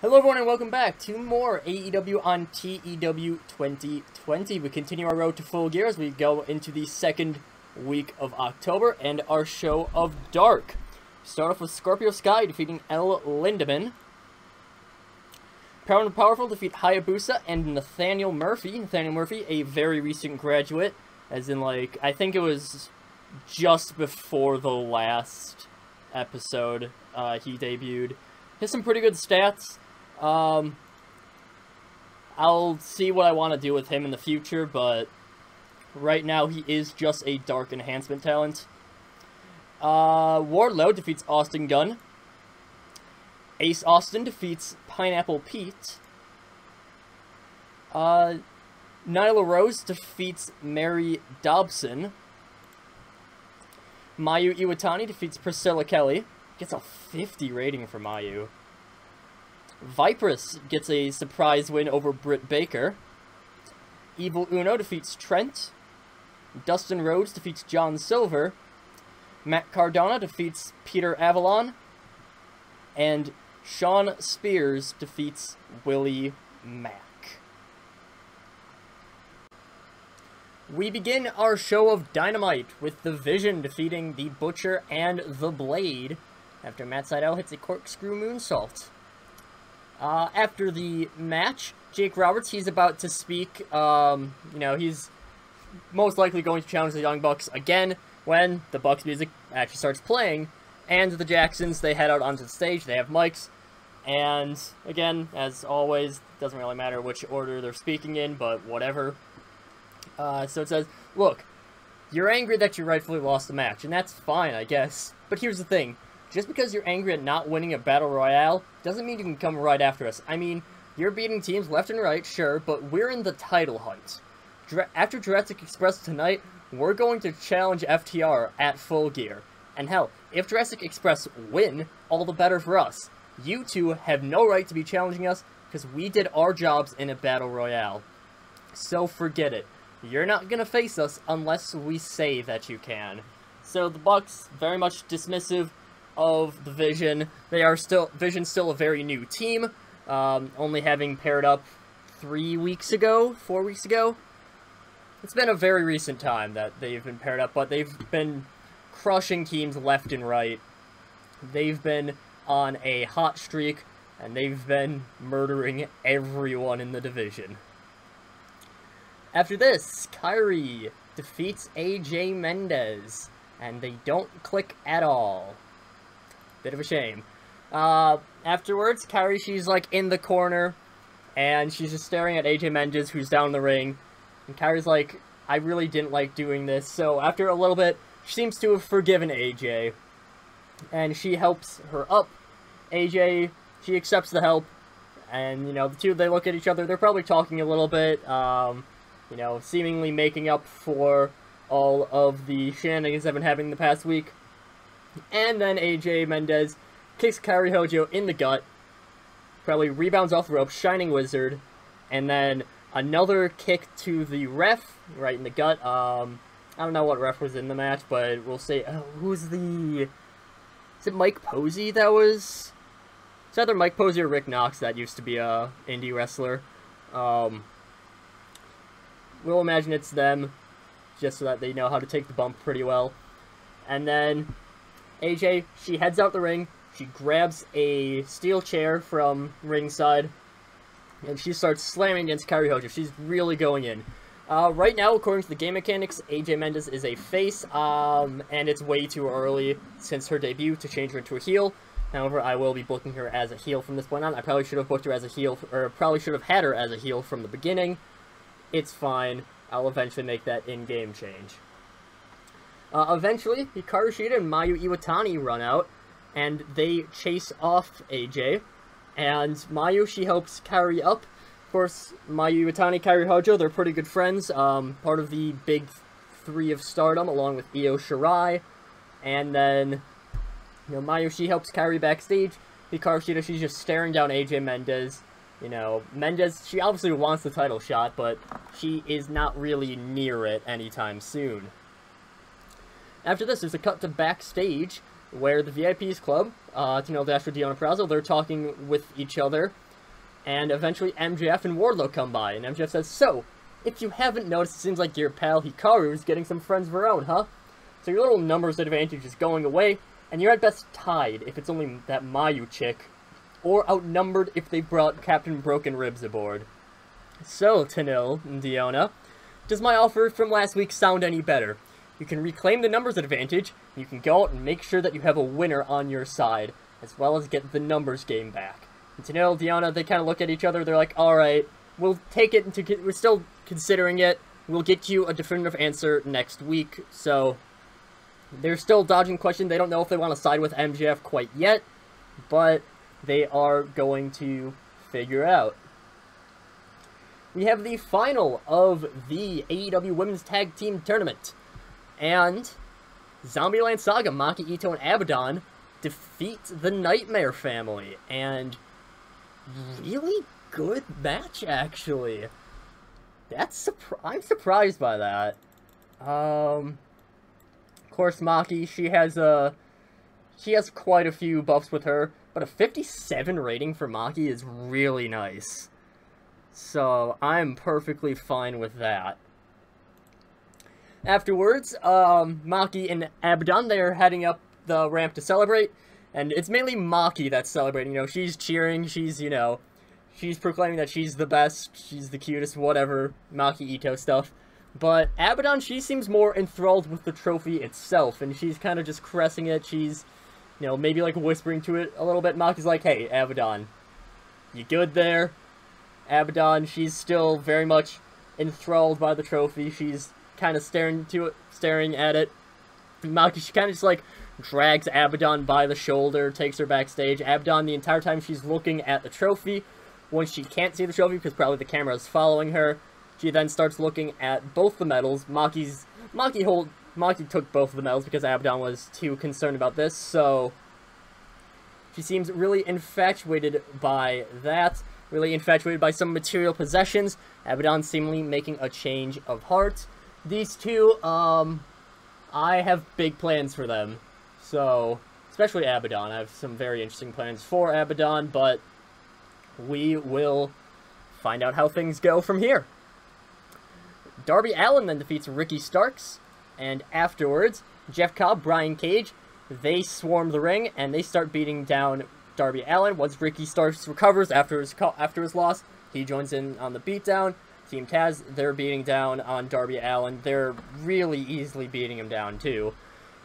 Hello everyone and welcome back to more AEW on TEW 2020. We continue our road to full gear as we go into the second week of October and our show of Dark. Start off with Scorpio Sky defeating El Lindemann. Power and Powerful defeat Hayabusa and Nathaniel Murphy. Nathaniel Murphy, a very recent graduate, as in like, I think it was just before the last episode he debuted. He has some pretty good stats. I'll see what I want to do with him in the future, but right now he is just a Dark enhancement talent. Wardlow defeats Austin Gunn. Ace Austin defeats Pineapple Pete. Nyla Rose defeats Mary Dobson. Mayu Iwatani defeats Priscilla Kelly. Gets a 50 rating for Mayu. Vipress gets a surprise win over Britt Baker. Evil Uno defeats Trent. Dustin Rhodes defeats John Silver. Matt Cardona defeats Peter Avalon. And Sean Spears defeats Willie Mack. We begin our show of Dynamite with the Vision defeating the Butcher and the Blade after Matt Sydal hits a corkscrew moonsault. After the match, Jake Roberts, he's about to speak. He's most likely going to challenge the Young Bucks again when the Bucks music actually starts playing. And the Jacksons, they head out onto the stage. They have mics. And again, as always, doesn't really matter which order they're speaking in, but whatever. So it says, look, you're angry that you rightfully lost the match, and that's fine, I guess. But here's the thing. Just because you're angry at not winning a Battle Royale, doesn't mean you can come right after us. I mean, you're beating teams left and right, sure, but we're in the title hunt. After Jurassic Express tonight, we're going to challenge FTR at Full Gear. And hell, if Jurassic Express win, all the better for us. You two have no right to be challenging us, because we did our jobs in a Battle Royale. So forget it. You're not gonna face us unless we say that you can. So the Bucks, very much dismissive of the Vision. Vision's still a very new team, only having paired up 4 weeks ago. It's been a very recent time that they've been paired up, but they've been crushing teams left and right. They've been on a hot streak, and they've been murdering everyone in the division. After this, Kairi defeats AJ Mendez, and they don't click at all. Bit of a shame. Afterwards, Kairi, she's like in the corner, and she's just staring at AJ Mendez, who's down in the ring. And Kairi's like, I really didn't like doing this. So after a little bit, she seems to have forgiven AJ, and she helps her up. AJ, she accepts the help, and, you know, the two, they look at each other. They're probably talking a little bit, seemingly making up for all of the shenanigans they've been having the past week. And then AJ Mendez kicks Kairi Hojo in the gut, probably rebounds off the rope, Shining Wizard, and then another kick to the ref, right in the gut. I don't know what ref was in the match, but we'll say, is it Mike Posey that was? It's either Mike Posey or Rick Knox that used to be a indie wrestler. We'll imagine it's them, just so that they know how to take the bump pretty well. And then AJ, she heads out the ring, she grabs a steel chair from ringside, and she starts slamming against Kairi Hojo. She's really going in. Right now, according to the game mechanics, AJ Mendez is a face, and it's way too early since her debut to change her into a heel. However, I will be booking her as a heel from this point on. I probably should have booked her as a heel, or probably should have had her as a heel from the beginning. It's fine. I'll eventually make that in-game change. Eventually, Hikaru Shida and Mayu Iwatani run out, and they chase off AJ. And Mayu, she helps Kairi up. Of course, Mayu Iwatani, Kairi Hojo, they're pretty good friends. Part of the big three of Stardom, along with Io Shirai. And then, Mayu, she helps Kairi backstage. Hikaru Shida, she's just staring down AJ Mendez. Mendez, she obviously wants the title shot, but she is not really near it anytime soon. After this, there's a cut to backstage, where the VIPs club, Tino Dasher, Deonna Purrazzo, they're talking with each other, And eventually MJF and Wardlow come by, and MJF says, "So, if you haven't noticed, it seems like your pal Hikaru is getting some friends of her own, huh? So your little numbers advantage is going away, and you're at best tied if it's only that Mayu chick, or outnumbered if they brought Captain Broken Ribs aboard. So, Tenille and Diona, does my offer from last week sound any better? You can reclaim the numbers advantage, and you can go out and make sure that you have a winner on your side, as well as get the numbers game back." And Tenille and Diona, they kind of look at each other, they're like, "Alright, we'll take it into, we're still considering it, we'll get you a definitive answer next week." So, they're still dodging the question, they don't know if they want to side with MJF quite yet, but they are going to figure out. We have the final of the AEW Women's Tag Team Tournament, and Zombieland Saga, Maki Ito and Abaddon defeat the Nightmare Family, and really good match, actually. I'm surprised by that. Of course, Maki, she has quite a few buffs with her, but a 57 rating for Maki is really nice. So, I'm perfectly fine with that. Afterwards, Maki and Abaddon, they're heading up the ramp to celebrate, and it's mainly Maki that's celebrating. You know, she's cheering, she's, you know, she's proclaiming that she's the best, she's the cutest, whatever, Maki Ito stuff. But Abaddon, she seems more enthralled with the trophy itself, and she's kind of just caressing it. She's, you know, maybe like whispering to it a little bit. Maki's like, "Hey, Abaddon, you good there?" Abaddon, she's still very much enthralled by the trophy. She's kind of staring at it. Maki, she kind of just like drags Abaddon by the shoulder, takes her backstage. Abaddon, the entire time she's looking at the trophy. When she can't see the trophy because probably the camera is following her, she then starts looking at both the medals. Maki took both of the medals because Abaddon was too concerned about this, so she seems really infatuated by that. Really infatuated by some material possessions. Abaddon seemingly making a change of heart. These two, I have big plans for them. So, especially Abaddon. I have some very interesting plans for Abaddon, but we will find out how things go from here. Darby Allin then defeats Ricky Starks, and afterwards, Jeff Cobb, Brian Cage, they swarm the ring, and they start beating down Darby Allin. Once Ricky Starks recovers after his loss, he joins in on the beatdown. Team Taz, they're beating down on Darby Allin. They're really easily beating him down, too.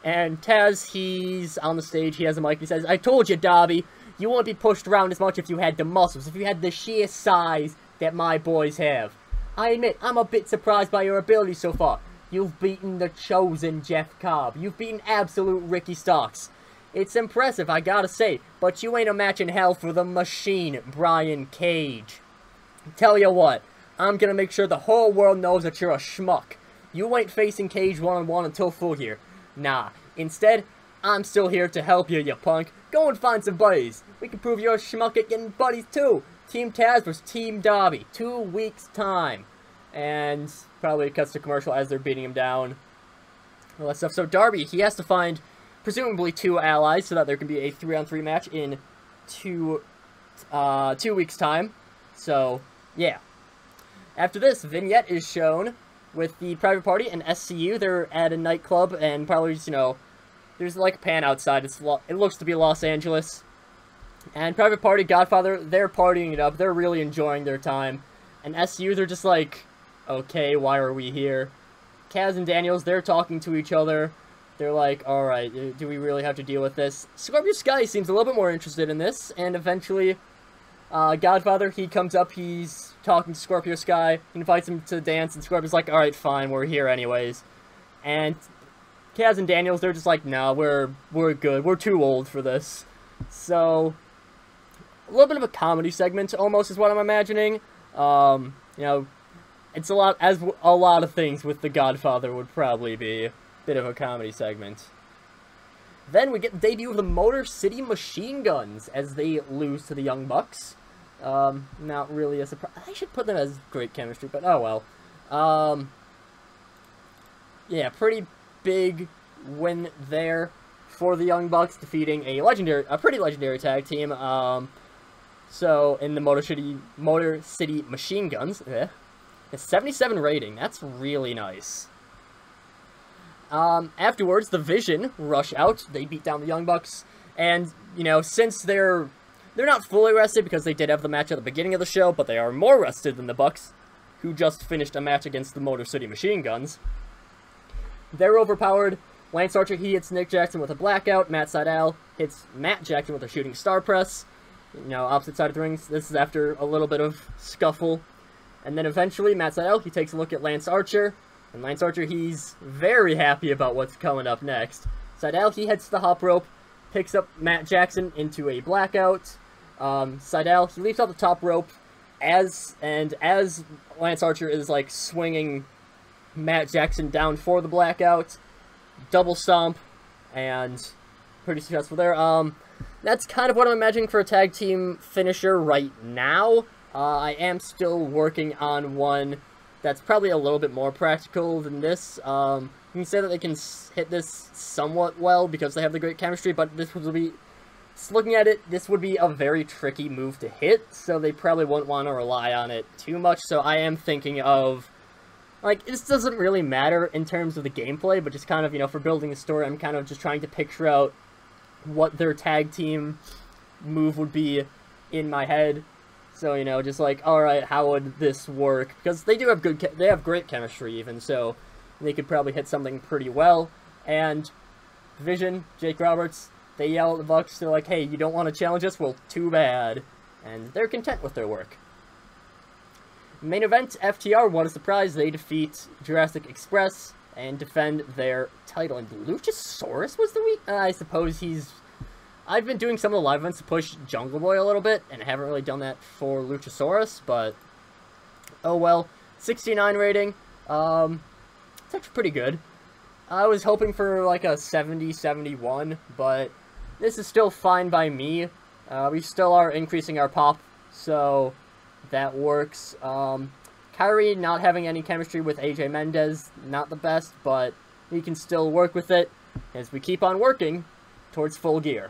And Taz, he's on the stage, he has a mic, he says, "I told you, Darby, you wouldn't be pushed around as much if you had the muscles, if you had the sheer size that my boys have. I admit, I'm a bit surprised by your ability so far. You've beaten the Chosen Jeff Cobb. You've beaten absolute Ricky Starks. It's impressive, I gotta say, but you ain't a match in hell for the Machine, Brian Cage. Tell you what, I'm gonna make sure the whole world knows that you're a schmuck. You ain't facing Cage one-on-one until Full Gear. Nah, instead, I'm still here to help you, you punk. Go and find some buddies. We can prove you're a schmuck at getting buddies, too. Team Taz versus Team Darby. 2 weeks' time. And probably it cuts to commercial as they're beating him down. All that stuff. So Darby, he has to find presumably 2 allies so that there can be a 3-on-3 match in 2 weeks' time. So, yeah. After this, vignette is shown with the Private Party and SCU. They're at a nightclub and probably just, you know, there's like a pan outside. It looks to be Los Angeles. And Private Party, Godfather, they're partying it up. They're really enjoying their time. And SCU, they're just like, okay, why are we here? Kaz and Daniels, they're talking to each other. They're like, alright, do we really have to deal with this? Scorpio Sky seems a little bit more interested in this. And eventually, Godfather, he comes up, he's talking to Scorpio Sky. He invites him to dance, and Scorpio's like, alright, fine, we're here anyways. And Kaz and Daniels, they're just like, no, we're good. We're too old for this. So, a little bit of a comedy segment, almost, is what I'm imagining. You know, it's a lot of things with The Godfather would probably be a bit of a comedy segment. Then we get the debut of the Motor City Machine Guns as they lose to the Young Bucks. Not really a surprise. I should put them as great chemistry, but oh well. Yeah, pretty big win there for the Young Bucks, defeating a pretty legendary tag team. So, in the Motor City Machine Guns, a 77 rating. That's really nice. Afterwards, the Vision rush out. They beat down the Young Bucks. And, you know, since they're not fully rested because they did have the match at the beginning of the show, but they are more rested than the Bucks, who just finished a match against the Motor City Machine Guns. They're overpowered. Lance Archer, he hits Nick Jackson with a blackout. Matt Sydal hits Matt Jackson with a shooting star press. You know, opposite side of the rings. This is after a little bit of scuffle. And then eventually, Matt Sydal, he takes a look at Lance Archer. And Lance Archer, he's very happy about what's coming up next. Sydal, he hits the hop rope, picks up Matt Jackson into a blackout. Sydal, he leaps out the top rope. As Lance Archer is, like, swinging Matt Jackson down for the blackout, double stomp, and pretty successful there. That's kind of what I'm imagining for a tag team finisher right now. I am still working on one that's probably a little bit more practical than this. You can say that they can hit this somewhat well because they have the great chemistry, but this would be, looking at it, this would be a very tricky move to hit, so they probably won't want to rely on it too much. So I am thinking of, like, this doesn't really matter in terms of the gameplay, but just kind of, you know, for building the story, I'm kind of just trying to picture out what their tag team move would be in my head. So, you know, just like, alright, how would this work? Because they do have they have great chemistry even, so they could probably hit something pretty well. And Vision, Jake Roberts, they yell at the Bucks, they're like, hey, you don't want to challenge us? Well, too bad. And they're content with their work. Main event, FTR, what a surprise, they defeat Jurassic Express and defend their title. And Luchasaurus was the week? I suppose I've been doing some of the live events to push Jungle Boy a little bit, and I haven't really done that for Luchasaurus, but oh well. 69 rating. It's actually pretty good. I was hoping for like a 70, 71, but this is still fine by me. We still are increasing our pop, so that works. Kyrie not having any chemistry with AJ Mendez, not the best, but we can still work with it as we keep on working towards Full Gear.